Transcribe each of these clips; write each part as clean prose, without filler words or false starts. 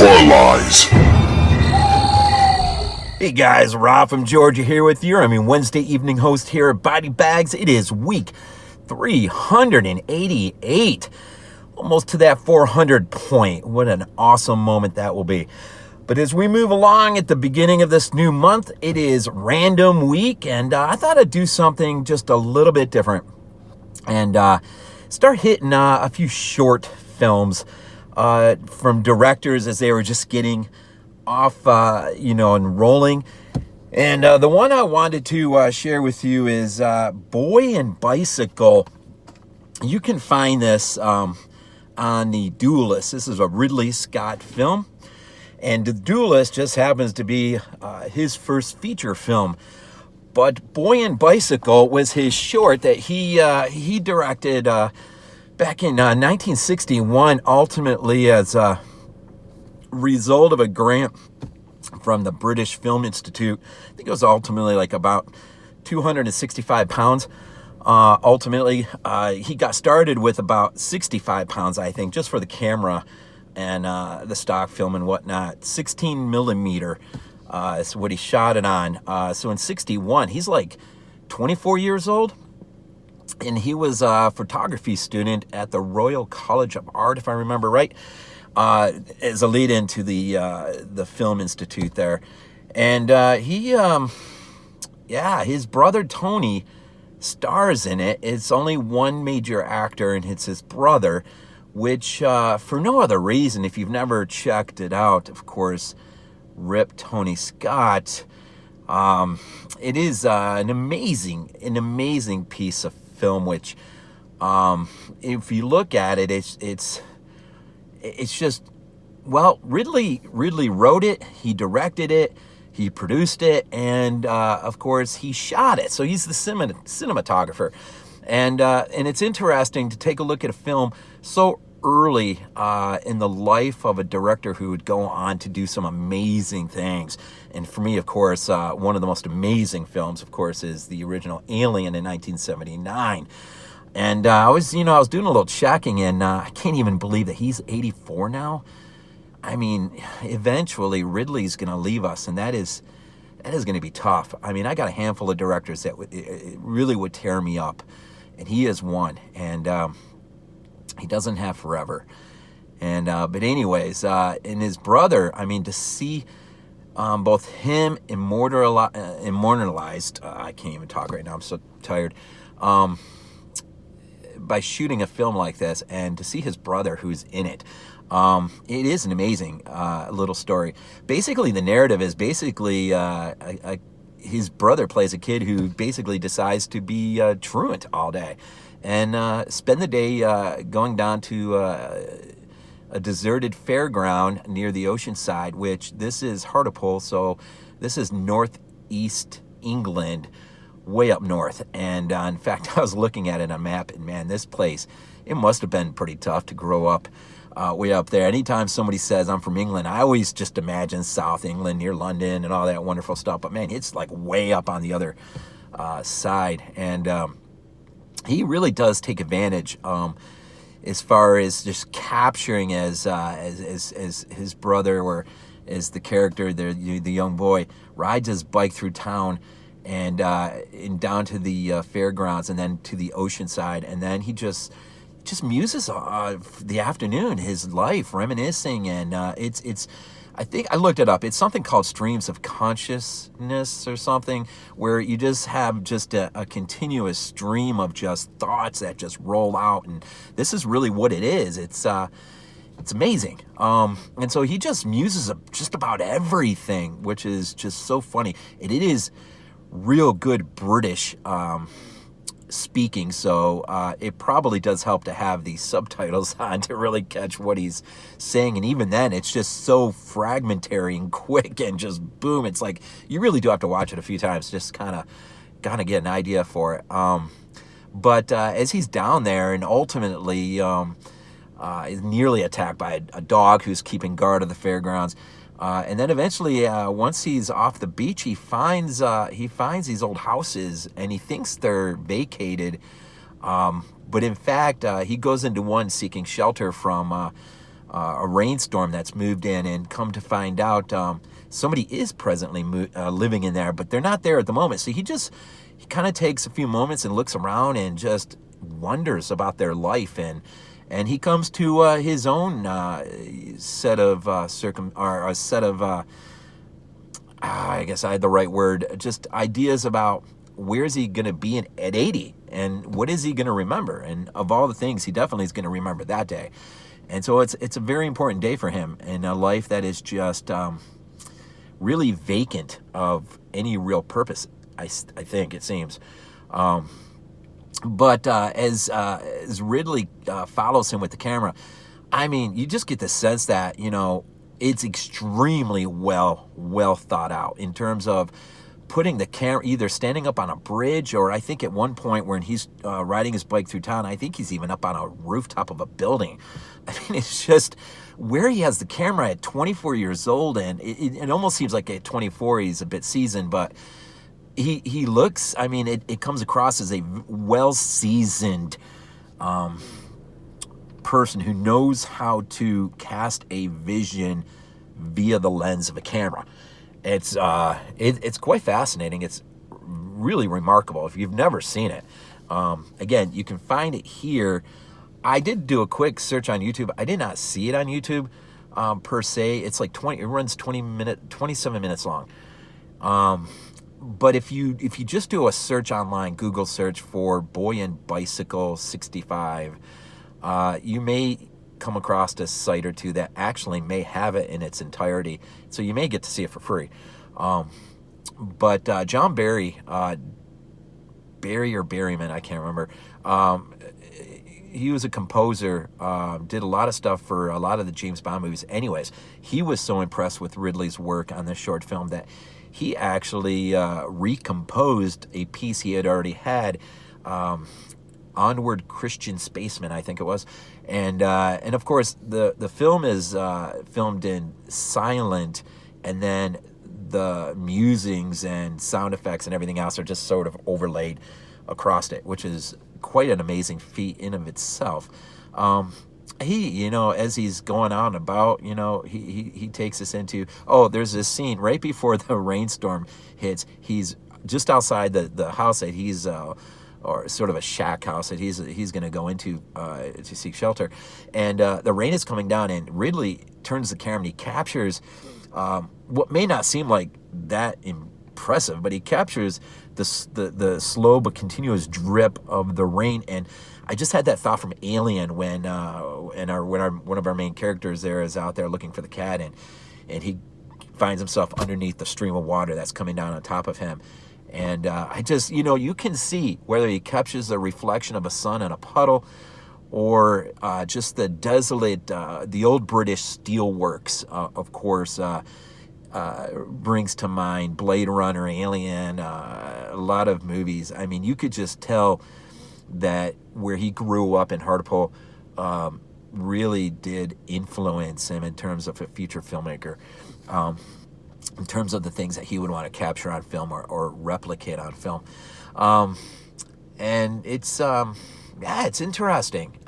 Hardcore Lies. Hey guys, Rob from Georgia here with you. I'm your Wednesday evening host here at BodyBags. It is week 388. Almost to that 400 point. What an awesome moment that will be. But as we move along at the beginning of this new month, it is random week, and I thought I'd do something just a little bit different and start hitting a few short films from directors as they were just getting off, and rolling. And the one I wanted to share with you is Boy and Bicycle. You can find this on the Duellists. This is a Ridley Scott film. And The Duelist just happens to be his first feature film. But Boy and Bicycle was his short that he directed back in 1961, ultimately as a result of a grant from the British Film Institute. I think it was ultimately like about 265 pounds. Ultimately, he got started with about 65 pounds, I think, just for the camera and the stock film and whatnot. 16 millimeter is what he shot it on. So in 61, he's like 24 years old. And he was a photography student at the Royal College of Art, if I remember right, as a lead into the Film Institute there. And his brother Tony stars in it. It's only one major actor, and it's his brother, which for no other reason, if you've never checked it out, of course, rip Tony Scott. It is an amazing piece of film, which if you look at it, it's just, well, Ridley wrote it, he directed it, he produced it, and of course he shot it. So he's the cinematographer, and it's interesting to take a look at a film so early in the life of a director who would go on to do some amazing things. And for me, of course, one of the most amazing films, of course, is the original Alien in 1979. And I was doing a little checking, and I can't even believe that he's 84 now. I mean, eventually Ridley's going to leave us, and that is going to be tough. I mean, I got a handful of directors that it really would tear me up, and he is one, and he doesn't have forever. And but anyways, and his brother, I mean, to see both him immortalized, I can't even talk right now, I'm so tired, by shooting a film like this, and to see his brother who's in it, it is an amazing little story. Basically, the narrative is his brother plays a kid who basically decides to be truant all day and spend the day going down to a deserted fairground near the ocean side, which this is Hartlepool, so this is northeast England, way up north. And in fact, I was looking at it on a map, and man, this place, it must have been pretty tough to grow up way up there. Anytime somebody says I'm from England, I always just imagine South England near London and all that wonderful stuff. But man, it's like way up on the other side. And he really does take advantage as far as just capturing as his brother, or as the character, the young boy, rides his bike through town and down to the fairgrounds and then to the ocean side, and then he just muses the afternoon, his life, reminiscing, and it's I think I looked it up. It's something called streams of consciousness or something, where you just have just a continuous stream of just thoughts that just roll out, and this is really what it is. It's amazing. And so he just muses just about everything, which is just so funny. And it is real good British speaking, so it probably does help to have these subtitles on to really catch what he's saying. And even then, it's just so fragmentary and quick, and just boom, it's like you really do have to watch it a few times just kind of get an idea for it. But as he's down there, and ultimately is nearly attacked by a dog who's keeping guard of the fairgrounds. And then eventually, once he's off the beach, he finds these old houses, and he thinks they're vacated. But in fact, he goes into one seeking shelter from a rainstorm that's moved in, and come to find out somebody is presently living in there, but they're not there at the moment. So he kind of takes a few moments and looks around and just wonders about their life, and he comes to his own set of I guess I had the right word, just ideas about where is he going to be at 80, and what is he going to remember? And of all the things, he definitely is going to remember that day. And so it's a very important day for him in a life that is just really vacant of any real purpose, I think it seems. But as Ridley follows him with the camera, I mean, you just get the sense that, it's extremely well thought out in terms of putting the camera either standing up on a bridge, or I think at one point when he's riding his bike through town, I think he's even up on a rooftop of a building. I mean, it's just where he has the camera at 24 years old, and it almost seems like at 24 he's a bit seasoned, but he looks, I mean, it comes across as a well-seasoned person who knows how to cast a vision via the lens of a camera. It's quite fascinating. It's really remarkable if you've never seen it. Again, you can find it here. I did do a quick search on YouTube. I did not see it on YouTube per se. It's like it runs 27 minutes long. But if you just do a search online, Google search for Boy and Bicycle 65, you may come across a site or two that actually may have it in its entirety, so you may get to see it for free. But John Barry or Berryman, I can't remember. He was a composer, did a lot of stuff for a lot of the James Bond movies. Anyways, he was so impressed with Ridley's work on this short film that he actually recomposed a piece he had already had, Onward Christian Spaceman, I think it was. And of course, the film is filmed in silent, and then the musings and sound effects and everything else are just sort of overlaid across it, which is quite an amazing feat in of itself. He, as he's going on about, he takes us into, there's this scene right before the rainstorm hits. He's just outside the house that he's, or sort of a shack house that he's going to go into to seek shelter. And the rain is coming down, and Ridley turns the camera and he captures what may not seem like that impressive, but he captures the slow but continuous drip of the rain. And I just had that thought from Alien when one of our main characters there is out there looking for the cat, and he finds himself underneath the stream of water that's coming down on top of him. And I just, you can see whether he captures the reflection of a sun in a puddle, or just the desolate, the old British steelworks, of course, brings to mind Blade Runner, Alien, a lot of movies. I mean, you could just tell that where he grew up in Hartlepool really did influence him in terms of a future filmmaker, in terms of the things that he would want to capture on film or replicate on film. And it's interesting.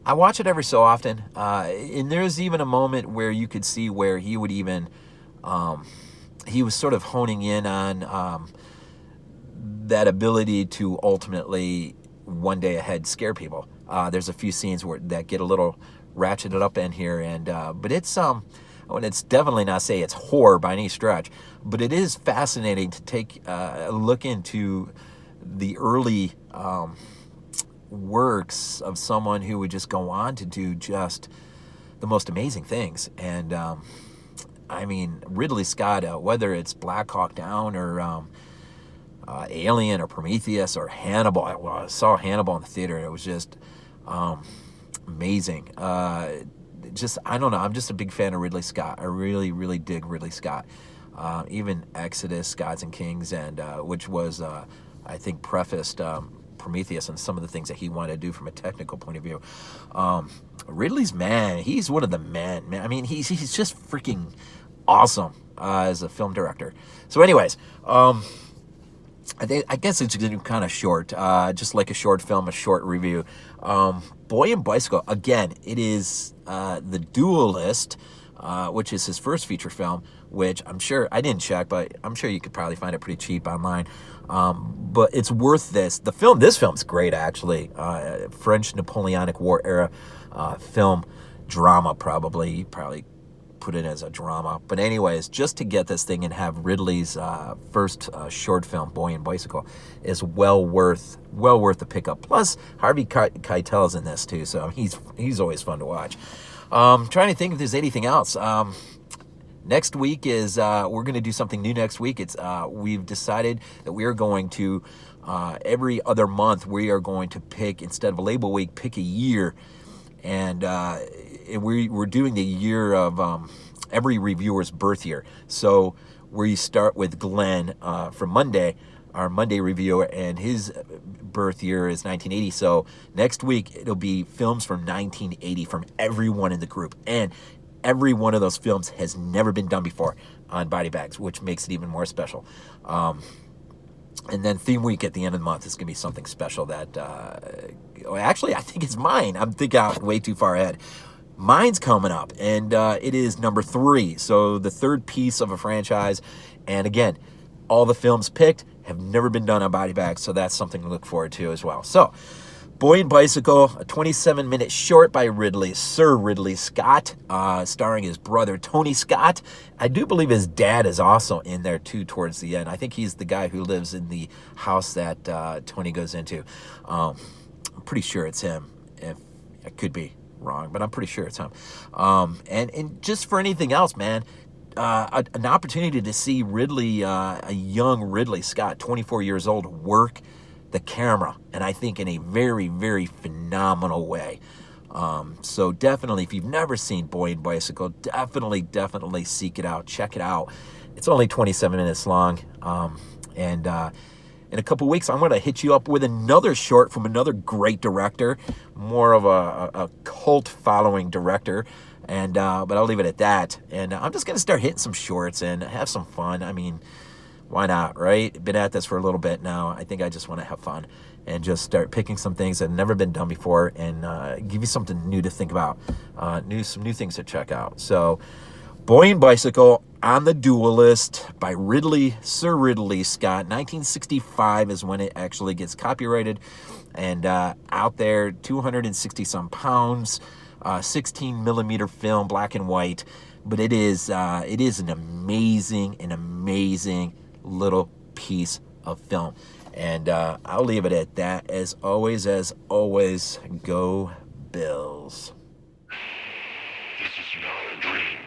I watch it every so often, and there's even a moment where you could see where he would even, he was sort of honing in on that ability to ultimately one day ahead scare people. There's a few scenes that get a little ratcheted up in here, and but it's definitely not say it's horror by any stretch, but it is fascinating to take a look into the early works of someone who would just go on to do just the most amazing things. And I mean, Ridley Scott, whether it's Black Hawk Down or Alien or Prometheus or Hannibal, I saw Hannibal in the theater, and it was just amazing. I don't know, I'm just a big fan of Ridley Scott. I really, really dig Ridley Scott. Even Exodus, Gods and Kings, and which was, I think, prefaced Prometheus and some of the things that he wanted to do from a technical point of view. Ridley's he's one of the men, man. I mean, he's just freaking awesome as a film director. So anyways, I guess it's kind of short, just like a short film, a short review. Boy and Bicycle, again, it is The Duelist, which is his first feature film, which I'm sure, I didn't check, but I'm sure you could probably find it pretty cheap online. But it's worth this. This film's great, actually. French Napoleonic War era film, drama, probably put it as a drama. But anyways, just to get this thing and have Ridley's first short film, Boy and Bicycle, is well worth the pickup. Plus, Harvey Keitel's in this too, so he's always fun to watch. Trying to think if there's anything else. Next week is we're going to do something new next week. We've decided that we are going to every other month we are going to pick, instead of a label week, pick a year. And we're doing the year of every reviewer's birth year. So we start with Glenn from Monday, our Monday reviewer, and his birth year is 1980. So next week it'll be films from 1980 from everyone in the group. And every one of those films has never been done before on BodyBags, which makes it even more special. And then theme week at the end of the month is going to be something special that, actually, I think it's mine. I'm thinking out way too far ahead. Mine's coming up, and it is number 3. So the third piece of a franchise. And again, all the films picked have never been done on BodyBags, so that's something to look forward to as well. So, Boy and Bicycle, a 27-minute short by Sir Ridley Scott, starring his brother Tony Scott. I do believe his dad is also in there too towards the end. I think he's the guy who lives in the house that Tony goes into. I'm pretty sure it's him. If I could be wrong, but I'm pretty sure it's him. And just for anything else, man, an opportunity to see Ridley, a young Ridley Scott, 24 years old, work the camera, and I think in a very, very phenomenal way. So definitely, if you've never seen Boy and Bicycle, definitely seek it out, check it out. It's only 27 minutes long, and in a couple weeks, I'm going to hit you up with another short from another great director, more of a cult following director, and but I'll leave it at that. And I'm just going to start hitting some shorts and have some fun. I mean, why not, right? Been at this for a little bit now. I think I just want to have fun and just start picking some things that have never been done before and give you something new to think about, some new things to check out. So, Boy and Bicycle on The Duelist by Sir Ridley Scott. 1965 is when it actually gets copyrighted and out there, 260-some pounds, 16-millimeter film, black and white. But it is an amazing little piece of film. And I'll leave it at that. As always, go Bills. This is not a dream.